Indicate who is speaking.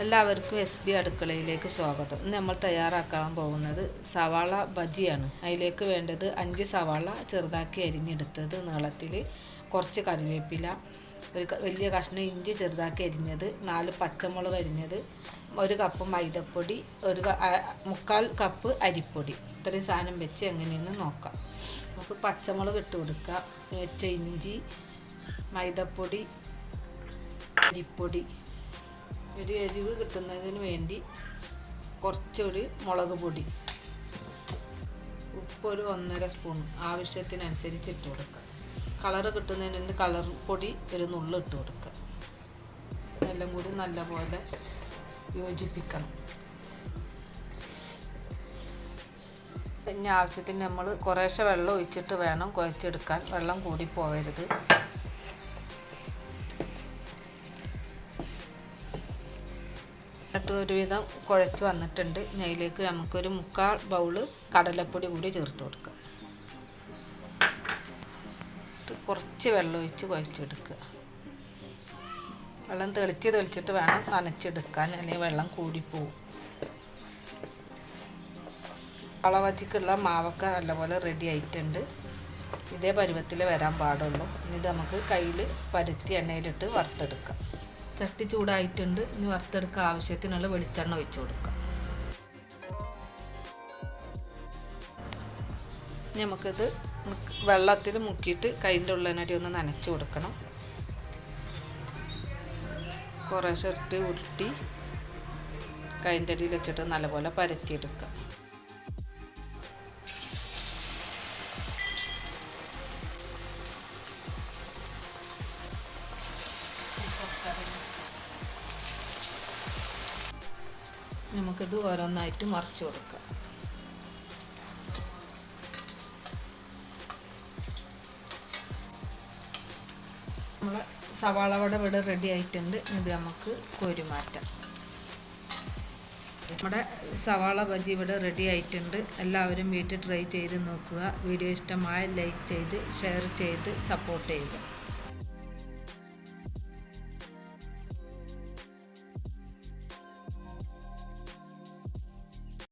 Speaker 1: എല്ലാവർക്കും SB അടുക്കളയിലേക്ക് സ്വാഗതം. ഇന്ന് നമ്മൾ തയ്യാറാക്കാൻ പോകുന്നത് സവാള ബജിയാണ്. അതിലേക്ക് വേണ്ടത് 5 സവാള ചെറുതാക്കി അരിഞ്ഞെടുത്തത് നീളത്തിൽ, കുറച്ച് കറിവേപ്പില, ഒരു വലിയ കഷ്ണം ഇഞ്ചി ചെറുതാക്കി അരിഞ്ഞത്, 4 പച്ചമുളക് അരിഞ്ഞത്, 1 കപ്പ് മൈദപ്പൊടി, 1/4 കപ്പ് അരിപ്പൊടി. ഇത്രയും സാധനം വെച്ച് എങ്ങനെയെന്ന് നോക്കാം. നമുക്ക് പച്ചമുളക് ഇട്ട് കൊടുക്കുക, വെച്ച ഇഞ്ചി, മൈദപ്പൊടി, അരിപ്പൊടി, ഒരു എരിവ് കിട്ടുന്നതിന് വേണ്ടി കുറച്ചൊരു മുളക് പൊടി, ഉപ്പ് ഒരു 1.5 സ്പൂൺ ആവശ്യത്തിനനുസരിച്ച് ഇട്ട് കൊടുക്കുക. കളറ് കിട്ടുന്നതിന് വേണ്ടി കളർ പൊടി ഒരു നുള്ള് ഇട്ട് കൊടുക്കുക. എല്ലാം കൂടി നല്ലപോലെ യോജിപ്പിക്കണം. ഇനി ആവശ്യത്തിന് നമ്മൾ കുറേശ്ശെ വെള്ളം ഒഴിച്ചിട്ട് വേണം കുഴച്ചെടുക്കാൻ. വെള്ളം കൂടി പോവരുത്. എന്നിട്ട് ഒരുവിധം കുഴച്ച് വന്നിട്ടുണ്ട്. അതിലേക്ക് നമുക്കൊരു 3/4 ബൗള് കടലപ്പൊടി കൂടി ചേർത്ത് കൊടുക്കുക. കുറച്ച് വെള്ളം ഒഴിച്ച് കുഴച്ചെടുക്കുക. വെള്ളം തെളിച്ചിട്ട് വേണം നനച്ചെടുക്കാൻ, അല്ലെങ്കിൽ വെള്ളം കൂടിപ്പോവും. വളവച്ചിക്കുള്ള മാവൊക്കെ നല്ലപോലെ റെഡി ആയിട്ടുണ്ട്. ഇതേ പരുവത്തിൽ വരാൻ പാടുള്ളൂ. ഇനി ഇത് നമുക്ക് കയ്യിൽ പരുത്തി എണ്ണയിലിട്ട് വറുത്തെടുക്കാം. ചട്ടി ചൂടായിട്ടുണ്ട്. ഇനി വറുത്തെടുക്കാൻ ആവശ്യത്തിനുള്ള വെളിച്ചെണ്ണ ഒഴിച്ച് കൊടുക്കാം. നമുക്കിത് വെള്ളത്തിൽ മുക്കിയിട്ട് കൈൻ്റെ ഉള്ളനടി ഒന്ന് നനച്ച് കൊടുക്കണം. കുറേശ്ശെ ഇട്ട് ഉരുട്ടി കൈൻ്റെ അടിയിൽ വെച്ചിട്ട് നല്ലപോലെ പരത്തിയെടുക്കാം. നമുക്കിത് ഓരോന്നായിട്ട് മറിച്ച് കൊടുക്കാം. നമ്മളെ സവാള വട ഇവിടെ റെഡി ആയിട്ടുണ്ട്. ഇത് നമുക്ക് കോരി മാറ്റാം. നമ്മുടെ സവാള ബജി ഇവിടെ റെഡി ആയിട്ടുണ്ട്. എല്ലാവരും വീട്ടിൽ ട്രൈ ചെയ്ത് നോക്കുക. വീഡിയോ ഇഷ്ടമായ ലൈക്ക് ചെയ്ത് ഷെയർ ചെയ്ത് സപ്പോർട്ട് ചെയ്യുക.